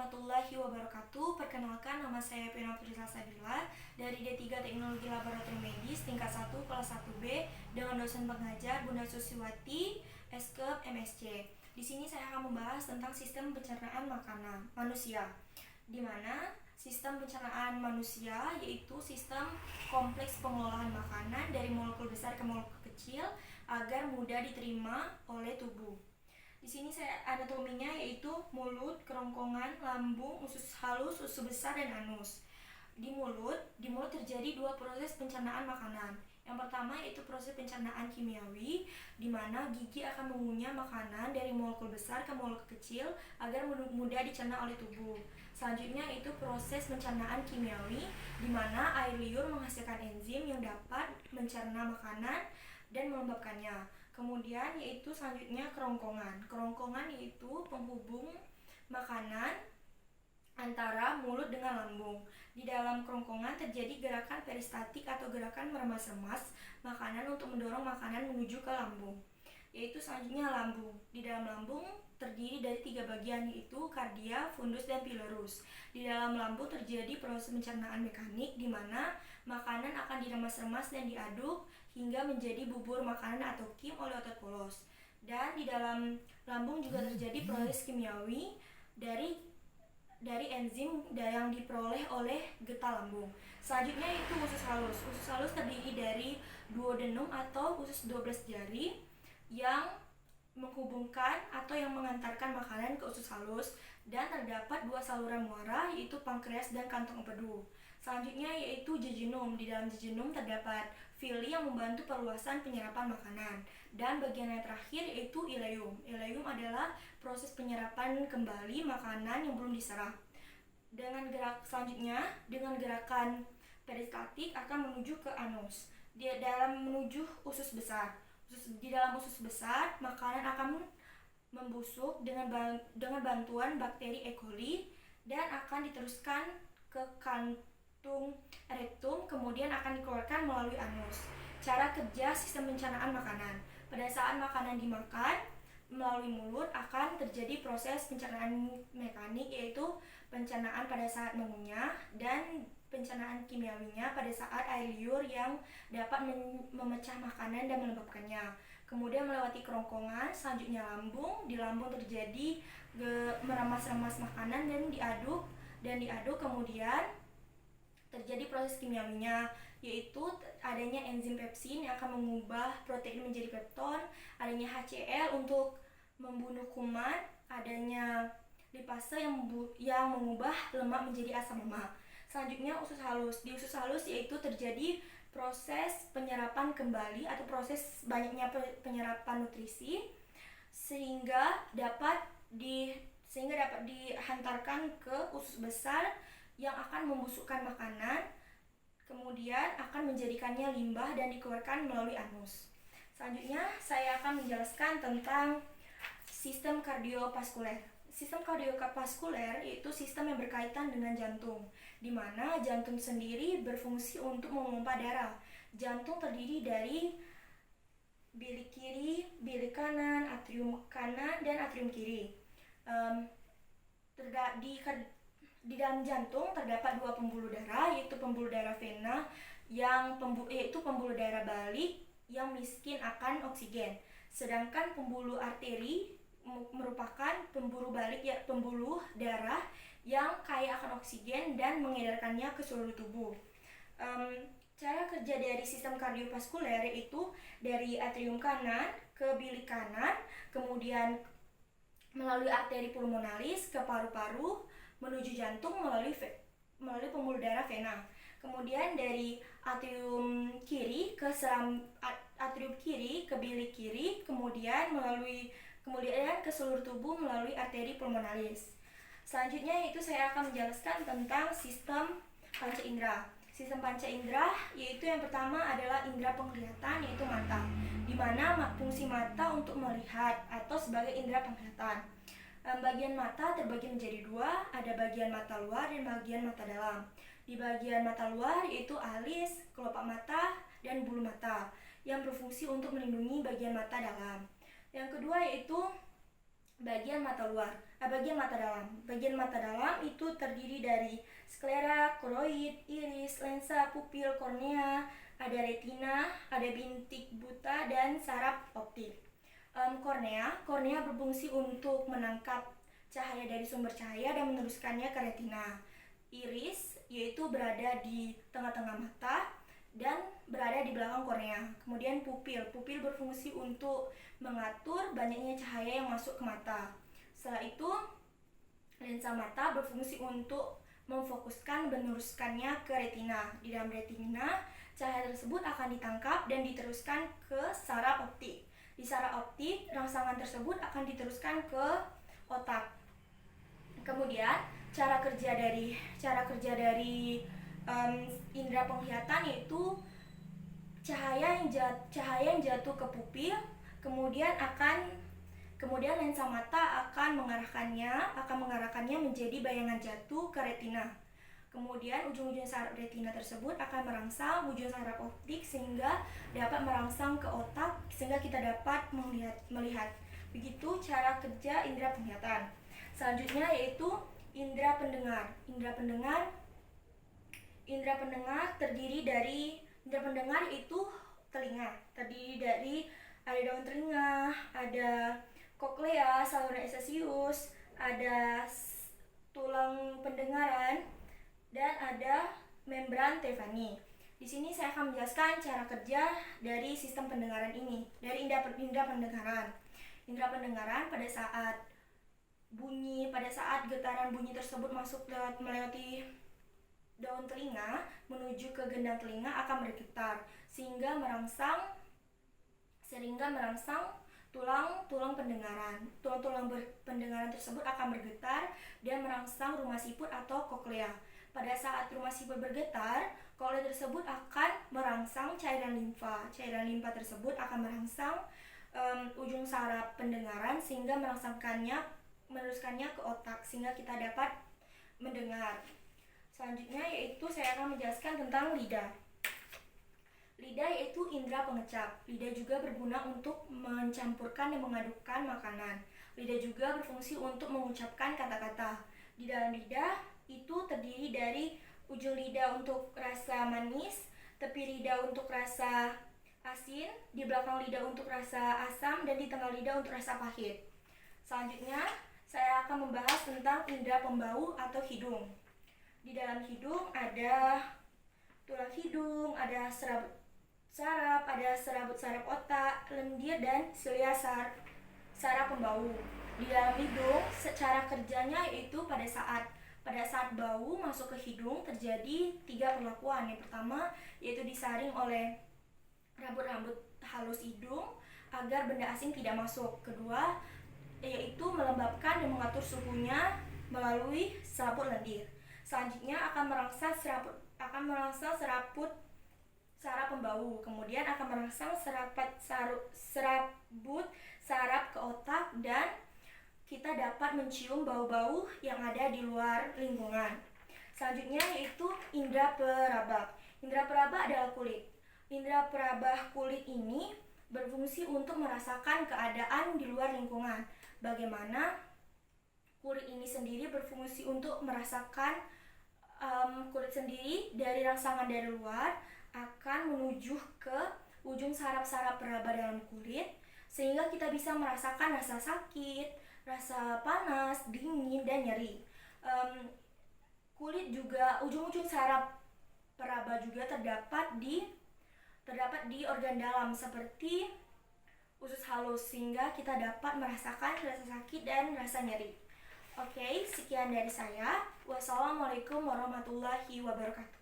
warahmatullahi wabarakatuh. Perkenalkan, nama saya Pena Putri Salsabila dari D3 Teknologi Laboratorium Medis tingkat 1 kelas 1B dengan dosen pengajar Bunda Susiwati, Eskep, MSc. Di sini saya akan membahas tentang sistem pencernaan makanan manusia, di mana sistem pencernaan manusia yaitu sistem kompleks pengolahan makanan dari molekul besar ke molekul kecil agar mudah diterima oleh tubuh. Di sini saya anatominya yaitu mulut, kerongkongan, lambung, usus halus, usus besar, dan anus. Di mulut terjadi dua proses pencernaan makanan. Yang pertama yaitu proses pencernaan kimiawi, di mana gigi akan mengunyah makanan dari molekul besar ke molekul kecil agar mudah dicerna oleh tubuh. Selanjutnya itu proses pencernaan kimiawi, di mana air liur menghasilkan enzim yang dapat mencerna makanan dan melembabkannya. Kemudian yaitu selanjutnya kerongkongan. Kerongkongan yaitu penghubung makanan antara mulut dengan lambung. Di dalam kerongkongan terjadi gerakan peristatik atau gerakan meremas-remas makanan untuk mendorong makanan menuju ke lambung. Yaitu selanjutnya lambung. Di dalam lambung terdiri dari 3 bagian yaitu kardia, fundus, dan pilorus. Di dalam lambung terjadi proses pencernaan mekanik di mana makanan akan diremas-remas dan diaduk hingga menjadi bubur makanan atau kim oleh otot polos. Dan di dalam lambung juga terjadi proses kimiawi dari enzim yang diperoleh oleh getah lambung. Selanjutnya itu usus halus. Usus halus terdiri dari duodenum atau usus 12 jari yang menghubungkan atau yang mengantarkan makanan ke usus halus, dan terdapat 2 saluran muara yaitu pankreas dan kantong empedu. Selanjutnya yaitu jejunum. Di dalam jejunum terdapat villi yang membantu perluasan penyerapan makanan, dan bagian yang terakhir yaitu ileum. Ileum adalah proses penyerapan kembali makanan yang belum diserap. Dengan gerakan peristaltik akan menuju ke anus. Di dalam menuju usus besar. Di dalam usus besar, makanan akan membusuk dengan bantuan bakteri E. coli dan akan diteruskan ke kantung rektum, kemudian akan dikeluarkan melalui anus. Cara kerja sistem pencernaan makanan. Pada saat makanan dimakan melalui mulut akan terjadi proses pencernaan mekanik, yaitu pencernaan pada saat mengunyah dan pencernaan kimiawinya pada saat air liur yang dapat memecah makanan dan melembabkannya. Kemudian melewati kerongkongan, selanjutnya lambung. Di lambung terjadi meremas-remas makanan dan diaduk, kemudian terjadi proses kimiawinya, yaitu adanya enzim pepsin yang akan mengubah protein menjadi pepton, adanya HCl untuk membunuh kuman, adanya lipase yang mengubah lemak menjadi asam lemak. Selanjutnya usus halus. Di usus halus yaitu terjadi proses penyerapan kembali atau proses banyaknya penyerapan nutrisi sehingga dapat dihantarkan ke usus besar yang akan membusukkan makanan, kemudian akan menjadikannya limbah dan dikeluarkan melalui anus. Selanjutnya saya akan menjelaskan tentang sistem kardiovaskuler. Sistem kardiovaskuler yaitu sistem yang berkaitan dengan jantung, di mana jantung sendiri berfungsi untuk memompa darah. Jantung terdiri dari bilik kiri, bilik kanan, atrium kanan, dan atrium kiri. Di dalam jantung terdapat 2 pembuluh darah, yaitu pembuluh darah vena yaitu pembuluh darah balik yang miskin akan oksigen, sedangkan pembuluh arteri merupakan pembuluh darah yang kaya akan oksigen dan mengedarkannya ke seluruh tubuh. Cara kerja dari sistem kardiovaskuler yaitu dari atrium kanan ke bilik kanan, kemudian melalui arteri pulmonalis ke paru-paru, menuju jantung melalui pembuluh darah vena. Kemudian dari atrium kiri ke bilik kiri, kemudian ke seluruh tubuh melalui arteri pulmonalis. Selanjutnya itu saya akan menjelaskan tentang sistem panca indera. Sistem panca indera yaitu yang pertama adalah indera penglihatan, yaitu mata, di mana fungsi mata untuk melihat atau sebagai indera penglihatan. Bagian mata terbagi menjadi 2, ada bagian mata luar dan bagian mata dalam. Di bagian mata luar yaitu alis, kelopak mata, dan bulu mata yang berfungsi untuk melindungi bagian mata dalam. Yang kedua yaitu bagian mata luar. Bagian mata dalam. Bagian mata dalam itu terdiri dari sklera, koroid, iris, lensa, pupil, kornea, ada retina, ada bintik buta, dan saraf optik. Kornea berfungsi untuk menangkap cahaya dari sumber cahaya dan meneruskannya ke retina. Iris yaitu berada di tengah-tengah mata dan berada di belakang kornea. Kemudian pupil berfungsi untuk mengatur banyaknya cahaya yang masuk ke mata. Setelah itu, lensa mata berfungsi untuk memfokuskan dan meneruskannya ke retina. Di dalam retina, cahaya tersebut akan ditangkap dan diteruskan ke saraf optik. Di saraf optik, rangsangan tersebut akan diteruskan ke otak. Kemudian, cara kerja dari indera penglihatan yaitu cahaya yang jatuh ke pupil, kemudian lensa mata akan mengarahkannya menjadi bayangan jatuh ke retina. Kemudian ujung-ujung saraf retina tersebut akan merangsang ujung saraf optik sehingga dapat merangsang ke otak sehingga kita dapat melihat. Begitu cara kerja indera penglihatan. Selanjutnya yaitu indera pendengar. Indera pendengar itu telinga. Terdiri dari ada daun telinga, ada koklea, saluran esesius, ada tulang pendengaran, dan ada membran Tevani. Di sini saya akan menjelaskan cara kerja dari sistem pendengaran ini, dari indera pendengaran. Indera pendengaran pada saat getaran bunyi tersebut masuk melewati daun telinga menuju ke gendang telinga akan bergetar sehingga merangsang tulang pendengaran. Tulang pendengaran tersebut akan bergetar dan merangsang rumah siput atau koklea. Pada saat rumah siput bergetar, koklea tersebut akan merangsang cairan limfa. Cairan limfa tersebut akan merangsang ujung saraf pendengaran sehingga meneruskannya ke otak sehingga kita dapat mendengar. Selanjutnya yaitu saya akan menjelaskan tentang lidah. Lidah yaitu indera pengecap. Lidah juga berguna untuk mencampurkan dan mengadukkan makanan. Lidah juga berfungsi untuk mengucapkan kata-kata. Di dalam lidah itu terdiri dari ujung lidah untuk rasa manis, tepi lidah untuk rasa asin, di belakang lidah untuk rasa asam, dan di tengah lidah untuk rasa pahit. Selanjutnya, saya akan membahas tentang indera pembau atau hidung. Di dalam hidung ada tulang hidung, ada serabut saraf, ada serabut saraf otak, lendir, dan silia saraf pembau. Di dalam hidung, secara kerjanya yaitu pada saat bau masuk ke hidung terjadi 3 perlakuan. Yang pertama yaitu disaring oleh rambut-rambut halus hidung agar benda asing tidak masuk. Kedua yaitu melembabkan dan mengatur suhunya melalui selaput lendir. Selanjutnya akan merangsang serabut saraf pembau, kemudian akan merangsang serabut saraf ke otak, dan kita dapat mencium bau-bau yang ada di luar lingkungan. Selanjutnya yaitu indera peraba. Indera peraba adalah kulit. Indera peraba kulit ini berfungsi untuk merasakan keadaan di luar lingkungan. Bagaimana kulit ini sendiri berfungsi untuk merasakan kulit sendiri dari rangsangan dari luar akan menuju ke ujung saraf-saraf peraba dalam kulit sehingga kita bisa merasakan rasa sakit, rasa panas, dingin, dan nyeri. Kulit juga, ujung-ujung saraf peraba juga terdapat di organ dalam seperti usus halus sehingga kita dapat merasakan rasa sakit dan rasa nyeri. Oke, sekian dari saya. Wassalamualaikum warahmatullahi wabarakatuh.